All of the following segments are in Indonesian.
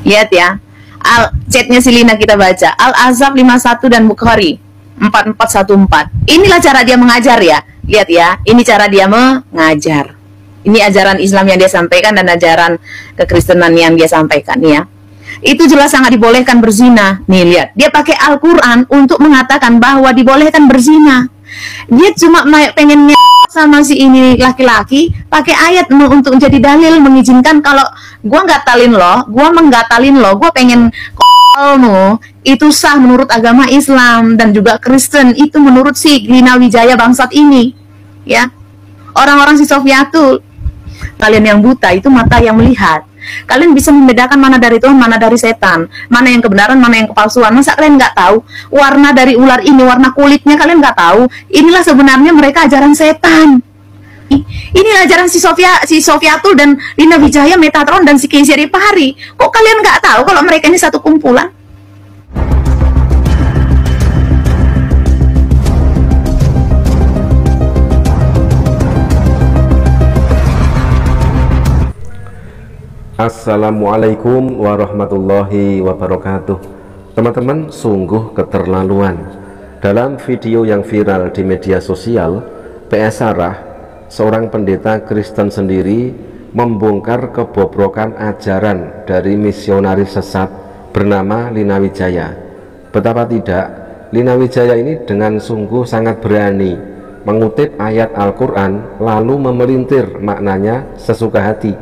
Lihat ya, chatnya si Lina kita baca. Al-Azhar 51 dan Bukhari 4414. Inilah cara dia mengajar ya. Lihat ya, ini cara dia mengajar. Ini ajaran Islam yang dia sampaikan dan ajaran kekristenan yang dia sampaikan ya. Itu jelas sangat dibolehkan berzina. Nih lihat, dia pakai Al-Quran untuk mengatakan bahwa dibolehkan berzina. Dia cuma pengen sama si ini laki-laki, pakai ayat untuk jadi dalil mengizinkan kalau gua menggatalin lo, gua pengen kamu itu sah menurut agama Islam dan juga Kristen, itu menurut si Lina Wijaya bangsat ini ya. Orang-orang si Sofiatul, kalian yang buta itu mata yang melihat. Kalian bisa membedakan mana dari Tuhan, mana dari setan, mana yang kebenaran, mana yang kepalsuan. Masa kalian nggak tahu warna dari ular ini, warna kulitnya kalian nggak tahu? Inilah sebenarnya mereka ajaran setan. Inilah ajaran si Sofiatul dan Lina Wijaya, Metatron dan si Casey Ripahari. Kok kalian nggak tahu kalau mereka ini satu kumpulan? Assalamualaikum warahmatullahi wabarakatuh. Teman-teman, sungguh keterlaluan. Dalam video yang viral di media sosial, PS Sarah, seorang pendeta Kristen sendiri, membongkar kebobrokan ajaran dari misionaris sesat bernama Lina Wijaya. Betapa tidak, Lina Wijaya ini dengan sungguh sangat berani mengutip ayat Al-Quran lalu memelintir maknanya sesuka hati.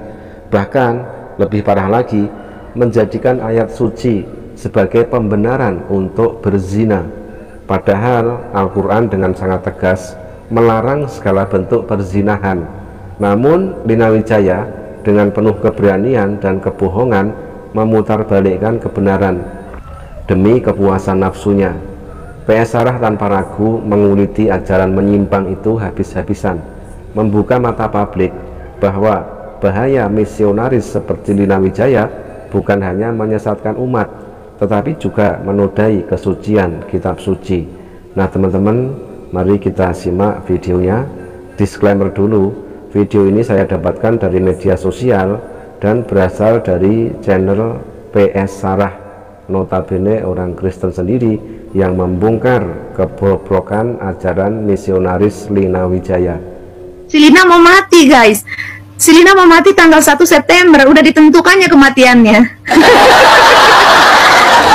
Bahkan lebih parah lagi, menjadikan ayat suci sebagai pembenaran untuk berzina. Padahal Al-Quran dengan sangat tegas melarang segala bentuk perzinahan. Namun Lina Wijaya dengan penuh keberanian dan kebohongan memutarbalikkan kebenaran demi kepuasan nafsunya. PS Sarah tanpa ragu menguliti ajaran menyimpang itu habis-habisan, membuka mata publik bahwa bahaya misionaris seperti Lina Wijaya bukan hanya menyesatkan umat, tetapi juga menodai kesucian kitab suci. Nah teman-teman, mari kita simak videonya. Disclaimer dulu, video ini saya dapatkan dari media sosial dan berasal dari channel PS Sarah, notabene orang Kristen sendiri yang membongkar kebobrokan ajaran misionaris Lina Wijaya. Si Lina mau mati guys. Si Lina mau mati tanggal 1 September, udah ditentukannya kematiannya.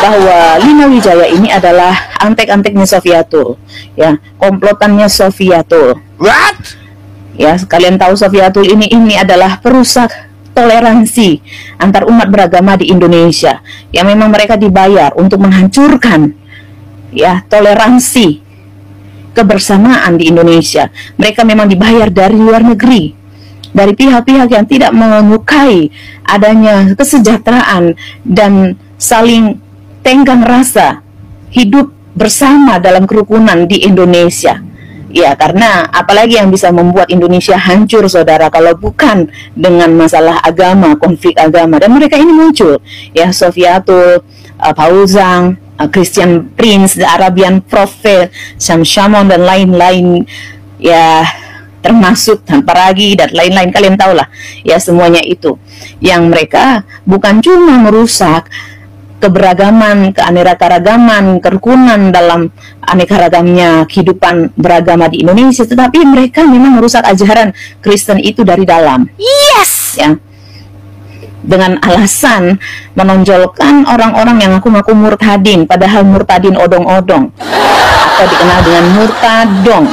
Bahwa Lina Wijaya ini adalah antek-anteknya Sofiatul, ya, komplotannya Sofiatul. What? Ya, kalian tahu Sofiatul ini adalah perusak toleransi antar umat beragama di Indonesia. Yang memang mereka dibayar untuk menghancurkan ya toleransi kebersamaan di Indonesia. Mereka memang dibayar dari luar negeri, dari pihak-pihak yang tidak menyukai adanya kesejahteraan dan saling tenggang rasa hidup bersama dalam kerukunan di Indonesia. Ya, karena apalagi yang bisa membuat Indonesia hancur, saudara, kalau bukan dengan masalah agama, konflik agama. Dan mereka ini muncul, ya, Sofiatul, Fauzan, Christian Prince, The Arabian Prophet, Syamshamon, dan lain-lain, ya, termasuk Tanpa Ragi dan lain-lain. Kalian tahulah ya semuanya itu, yang mereka bukan cuma merusak keberagaman, keanekaragaman, kerukunan dalam aneka ragamnya kehidupan beragama di Indonesia, tetapi mereka memang merusak ajaran Kristen itu dari dalam. Yes! Ya, dengan alasan menonjolkan orang-orang yang ngaku-ngaku murtadin, padahal murtadin odong-odong atau dikenal dengan murtadong.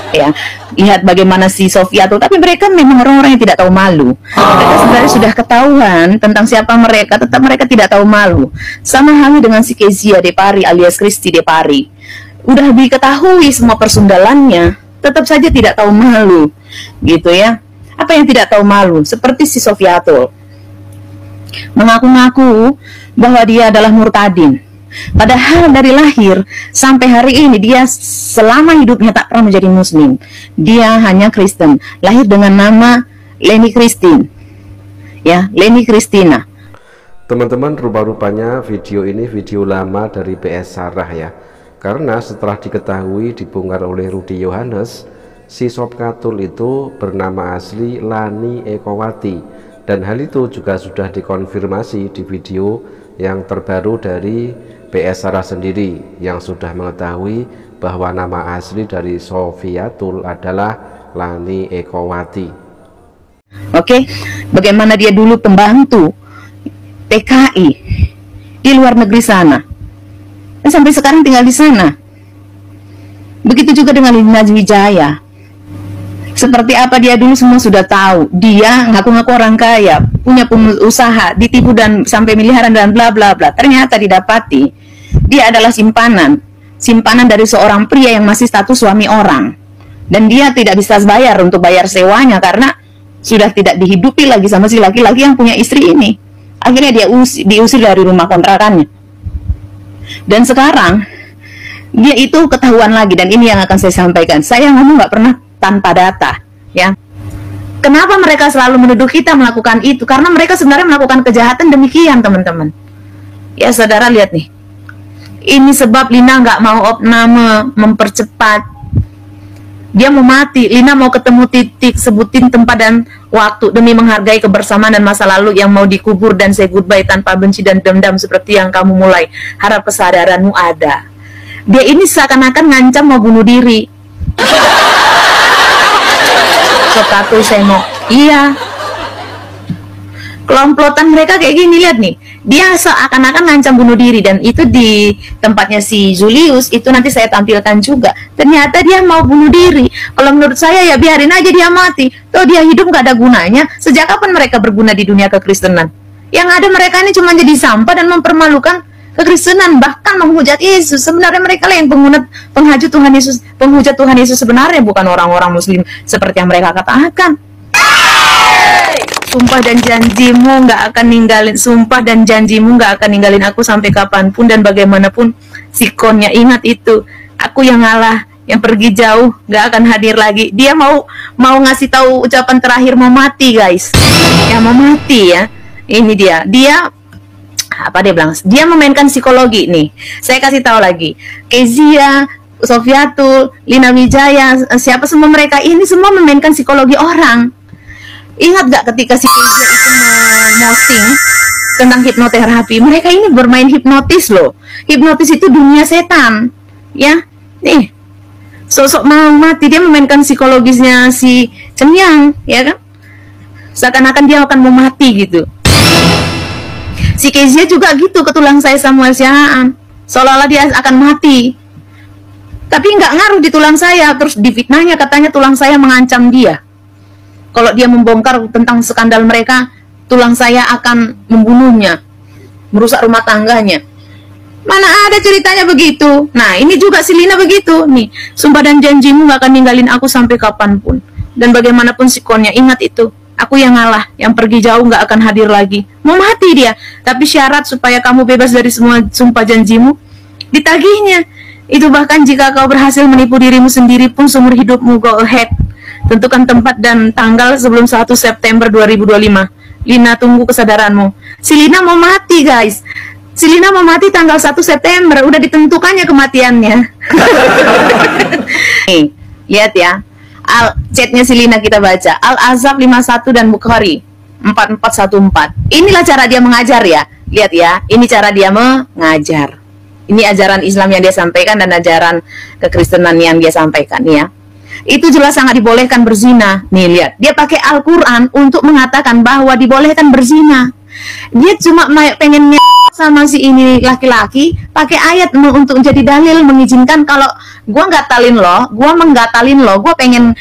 Ya, lihat bagaimana si Sofiatul, tapi mereka memang orang-orang yang tidak tahu malu. Mereka sebenarnya sudah ketahuan tentang siapa mereka, tetap mereka tidak tahu malu. Sama halnya dengan si Kezia Depari alias Kristi Depari, udah diketahui semua persundalannya, tetap saja tidak tahu malu, gitu ya. Apa yang tidak tahu malu? Seperti si Sofiatul mengaku-ngaku bahwa dia adalah murtadin, padahal dari lahir sampai hari ini dia selama hidupnya tak pernah menjadi muslim. Dia hanya Kristen, lahir dengan nama Leni Christine, ya, Leni Christina. Teman-teman, rupa-rupanya video ini video lama dari PS Sarah ya, karena setelah diketahui dibongkar oleh Rudy Yohanes, si Sofiatul itu bernama asli Lani Ekowati Dan hal itu juga sudah dikonfirmasi di video yang terbaru dari PS Sarah sendiri, yang sudah mengetahui bahwa nama asli dari Sofiatul adalah Lani Ekowati. Oke, bagaimana dia dulu pembantu PKI di luar negeri sana, dan sampai sekarang tinggal di sana. Begitu juga dengan Lina Wijaya. Seperti apa dia dulu semua sudah tahu. Dia ngaku-ngaku orang kaya, punya usaha, ditipu dan sampai miliaran dan bla bla bla. Ternyata didapati dia adalah simpanan dari seorang pria yang masih status suami orang. Dan dia tidak bisa bayar untuk bayar sewanya karena sudah tidak dihidupi lagi sama si laki-laki yang punya istri ini. Akhirnya dia diusir dari rumah kontrakannya. Dan sekarang dia itu ketahuan lagi, dan ini yang akan saya sampaikan. Saya ngomong nggak pernah tanpa data, ya. Kenapa mereka selalu menuduh kita melakukan itu? Karena mereka sebenarnya melakukan kejahatan demikian, teman-teman. Ya, saudara lihat nih. Ini sebab Lina nggak mau opname, mempercepat. Dia mau mati. Lina mau ketemu titik, sebutin tempat dan waktu demi menghargai kebersamaan dan masa lalu yang mau dikubur dan say goodbye tanpa benci dan dendam seperti yang kamu mulai. Harap kesadaranmu ada. Dia ini seakan-akan ngancam mau bunuh diri. Sokatu Seno. Iya. Kelompokan mereka kayak gini, lihat nih. Dia seakan-akan ngancam bunuh diri, dan itu di tempatnya si Julius itu nanti saya tampilkan juga. Ternyata dia mau bunuh diri. Kalau menurut saya ya biarin aja dia mati. Toh dia hidup gak ada gunanya. Sejak kapan mereka berguna di dunia kekristenan? Yang ada mereka ini cuma jadi sampah dan mempermalukan kekristenan, bahkan menghujat Yesus. Sebenarnya mereka lah yang penghujat Tuhan Yesus sebenarnya, bukan orang-orang Muslim seperti yang mereka katakan. Sumpah dan janjimu nggak akan ninggalin. Sumpah dan janjimu nggak akan ninggalin aku sampai kapanpun dan bagaimanapun sikonnya. Ingat itu. Aku yang ngalah, yang pergi jauh, nggak akan hadir lagi. Dia mau ngasih tahu ucapan terakhir, mau mati, guys. Ya mau mati ya. Ini dia apa dia bilang? Dia memainkan psikologi nih. Saya kasih tahu lagi. Kezia, Sofiatul, Lina Wijaya, siapa semua mereka ini semua memainkan psikologi orang. Ingat gak ketika si Kezia itu memosting tentang hipnoterapi? Mereka ini bermain hipnotis loh. Hipnotis itu dunia setan. Ya, nih. Sosok mau mati, dia memainkan psikologisnya si Cenyang, ya kan? Seakan-akan dia akan mau mati gitu. Si Kezia juga gitu ke tulang saya Samuel Sihaan. Seolah-olah dia akan mati. Tapi nggak ngaruh di tulang saya. Terus difitnahnya katanya tulang saya mengancam dia. Kalau dia membongkar tentang skandal mereka, tulang saya akan membunuhnya, merusak rumah tangganya. Mana ada ceritanya begitu? Nah, ini juga si Lina begitu. Nih, sumpah dan janjimu gak akan ninggalin aku sampai kapanpun. Dan bagaimanapun sikonnya, ingat itu. Aku yang ngalah, yang pergi jauh gak akan hadir lagi. Mau mati dia. Tapi syarat supaya kamu bebas dari semua sumpah janjimu, ditagihnya. Itu bahkan jika kau berhasil menipu dirimu sendiri pun seumur hidupmu, go ahead. Tentukan tempat dan tanggal sebelum 1 September 2025. Lina, tunggu kesadaranmu. Si Lina mau mati, guys. Si Lina mau mati tanggal 1 September. Udah ditentukannya kematiannya. Nih, lihat ya. Chatnya si Lina kita baca. Al-Azhab 51 dan Bukhari 4414. Inilah cara dia mengajar ya. Lihat ya. Ini cara dia mengajar. Ini ajaran Islam yang dia sampaikan dan ajaran kekristenan yang dia sampaikan ya. Itu jelas sangat dibolehkan berzina. Nih lihat, dia pakai Al-Quran untuk mengatakan bahwa dibolehkan berzina. Dia cuma pengen sama si ini laki-laki, pakai ayat untuk jadi dalil mengizinkan kalau gua menggatalin lo, gua pengen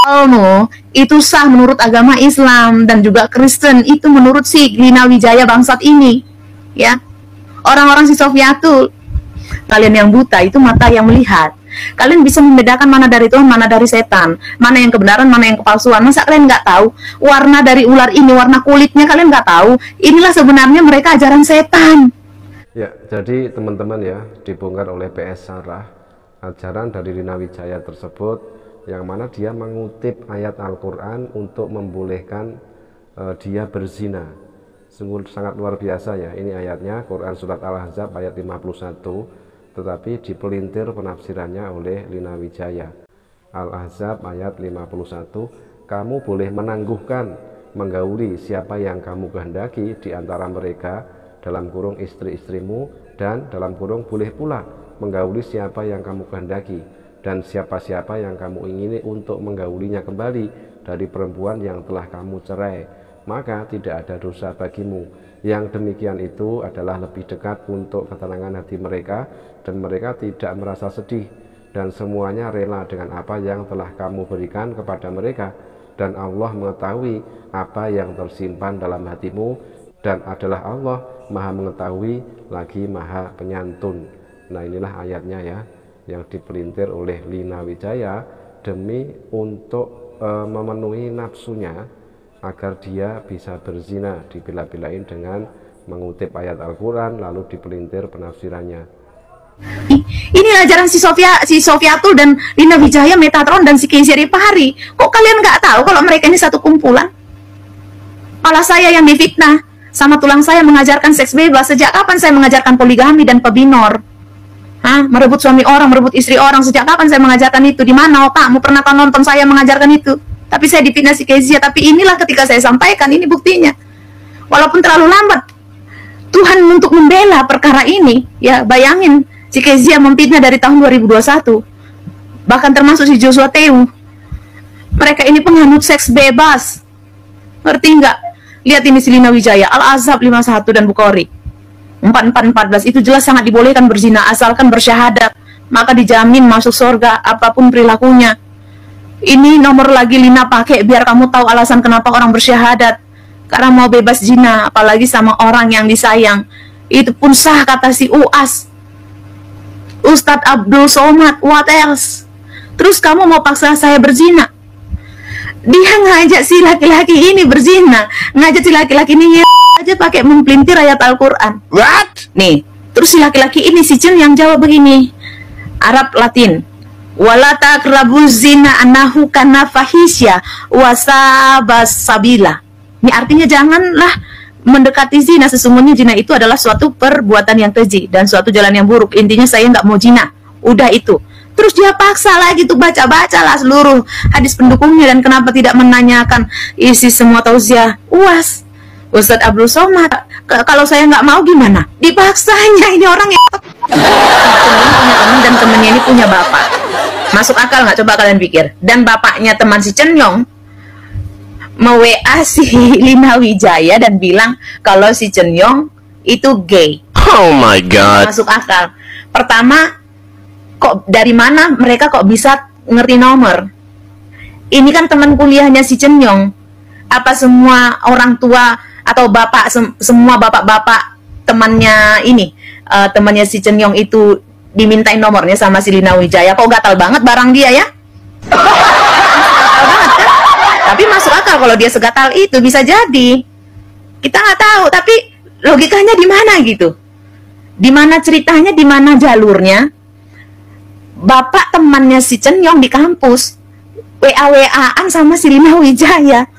kolmu, itu sah menurut agama Islam dan juga Kristen, itu menurut si Lina Wijaya bangsat ini. Ya. Orang-orang si Sofiatul, kalian yang buta itu mata yang melihat. Kalian bisa membedakan mana dari Tuhan, mana dari setan, mana yang kebenaran, mana yang kepalsuan. Masa kalian nggak tahu warna dari ular ini, warna kulitnya kalian nggak tahu? Inilah sebenarnya mereka ajaran setan. Ya, jadi teman-teman ya, dibongkar oleh PS Sarah ajaran dari Lina Wijaya tersebut, yang mana dia mengutip ayat Al-Quran untuk membolehkan dia berzina. Sungguh sangat luar biasa ya. Ini ayatnya Quran Surat Al-Ahzab ayat 51, tetapi dipelintir penafsirannya oleh Lina Wijaya. Al-Ahzab ayat 51, kamu boleh menangguhkan menggauli siapa yang kamu kehendaki di antara mereka, dalam kurung istri-istrimu, dan dalam kurung boleh pula menggauli siapa yang kamu kehendaki, dan siapa-siapa yang kamu ingini untuk menggaulinya kembali dari perempuan yang telah kamu cerai, maka tidak ada dosa bagimu. Yang demikian itu adalah lebih dekat untuk ketenangan hati mereka, dan mereka tidak merasa sedih, dan semuanya rela dengan apa yang telah kamu berikan kepada mereka, dan Allah mengetahui apa yang tersimpan dalam hatimu, dan adalah Allah Maha mengetahui lagi Maha penyantun. Nah, inilah ayatnya ya, yang dipelintir oleh Lina Wijaya demi untuk memenuhi nafsunya agar dia bisa berzina, dibela-belain dengan mengutip ayat Al-Quran lalu dipelintir penafsirannya. Ini ajaran si Sofiatul dan Lina Wijaya, Metatron dan si Kezia Ripahari. Kok kalian nggak tahu kalau mereka ini satu kumpulan? Kepala saya yang difitnah, sama tulang saya mengajarkan seks bebas. Sejak kapan saya mengajarkan poligami dan pebinor? Merebut suami orang, merebut istri orang. Sejak kapan saya mengajarkan itu? Di mana otakmu? Pernah nonton saya mengajarkan itu? Tapi saya difitnah si Kezia. Tapi inilah ketika saya sampaikan, ini buktinya. Walaupun terlalu lambat Tuhan untuk membela perkara ini, ya bayangin si Kezia memfitnah dari tahun 2021. Bahkan termasuk si Joshua Teu. Mereka ini penganut seks bebas. Ngerti nggak? Lihat ini si Lina Wijaya, Al-Azhab 51 dan Bukhari 4414 itu jelas sangat dibolehkan berzina asalkan bersyahadat, maka dijamin masuk surga apapun perilakunya. Ini nomor lagi Lina pakai biar kamu tahu alasan kenapa orang bersyahadat, karena mau bebas zina, apalagi sama orang yang disayang. Itu pun sah kata si UAS, Ustadz Abdul Somad. What else? Terus kamu mau paksa saya berzina? Dia ngajak si laki-laki ini berzina, ngajak si laki-laki ini aja pakai mempelintir ayat Al-Quran. What? Nih, terus si laki-laki ini si Chen yang jawab begini, Arab Latin, wala taqrabuz zina annahu kana fahisya wasabas sabila. Ini artinya janganlah mendekati zina, sesungguhnya zina itu adalah suatu perbuatan yang keji dan suatu jalan yang buruk. Intinya saya nggak mau zina, udah itu. Terus dia paksa lagi tuh baca-baca lah seluruh hadis pendukungnya, dan kenapa tidak menanyakan isi semua tausiah UAS Ustadz Abdul Somad. Kalau saya nggak mau gimana? Dipaksanya. Ini orang yang punya teman dan temennya ini punya bapak. Masuk akal nggak? Coba kalian pikir. Dan bapaknya teman si Cenyong me-WA si Lina Wijaya dan bilang kalau si Cenyong itu gay. Oh my god. Masuk akal. Pertama, kok dari mana mereka kok bisa ngerti nomor? Ini kan teman kuliahnya si Cenyong. Apa semua orang tua atau bapak, semua bapak-bapak temannya ini, temannya si Cenyong itu dimintain nomornya sama si Lina Wijaya? Kok gatal banget barang dia ya? Gatal banget kan? Tapi masuk akal kalau dia segatal itu, bisa jadi. Kita nggak tahu, tapi logikanya di mana gitu? Di mana ceritanya, di mana jalurnya? Bapak temannya si Cenyong di kampus WA-WA-an sama si Lina Wijaya.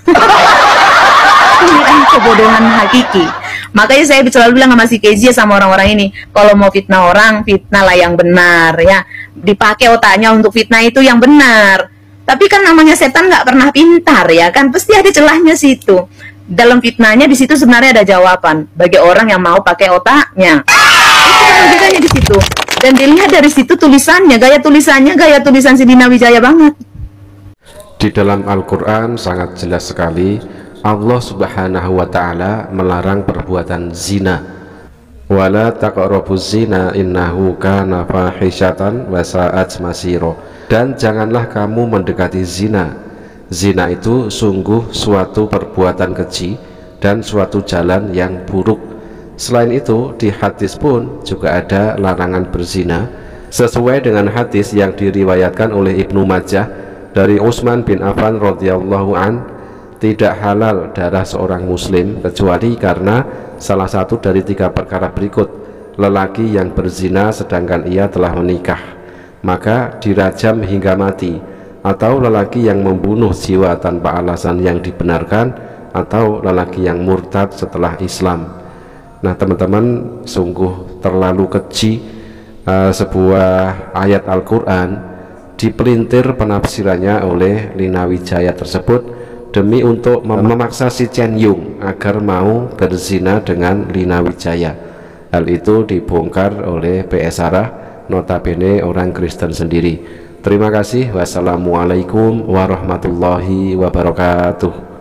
Ini kan kebodohan hakiki. Makanya saya selalu bilang sama si Kezia sama orang-orang ini, kalau mau fitnah orang, fitnah lah yang benar ya. Dipakai otaknya untuk fitnah itu yang benar. Tapi kan namanya setan nggak pernah pintar ya kan, pasti ada celahnya situ. Dalam fitnahnya di situ sebenarnya ada jawaban bagi orang yang mau pakai otaknya. Itu kan logikanya di situ. Dan dilihat dari situ tulisannya, gaya tulisan si Lina Wijaya banget. Di dalam Al-Quran sangat jelas sekali Allah Subhanahu wa ta'ala melarang perbuatan zina. Wala taqrabuz zina innahu kana fahisyatan wa sa'at masira. Dan janganlah kamu mendekati zina. Zina itu sungguh suatu perbuatan keji dan suatu jalan yang buruk. Selain itu di hadis pun juga ada larangan berzina, sesuai dengan hadis yang diriwayatkan oleh Ibnu Majah dari Utsman bin Affan radhiyallahu an, tidak halal darah seorang muslim kecuali karena salah satu dari 3 perkara berikut: lelaki yang berzina sedangkan ia telah menikah, maka dirajam hingga mati, atau lelaki yang membunuh jiwa tanpa alasan yang dibenarkan, atau lelaki yang murtad setelah Islam. Nah teman-teman, sungguh terlalu keji sebuah ayat Al-Quran dipelintir penafsirannya oleh Lina Wijaya tersebut demi untuk memaksa si Chen Yung agar mau berzina dengan Lina Wijaya. Hal itu dibongkar oleh PS Sarah, notabene orang Kristen sendiri. Terima kasih. Wassalamualaikum warahmatullahi wabarakatuh.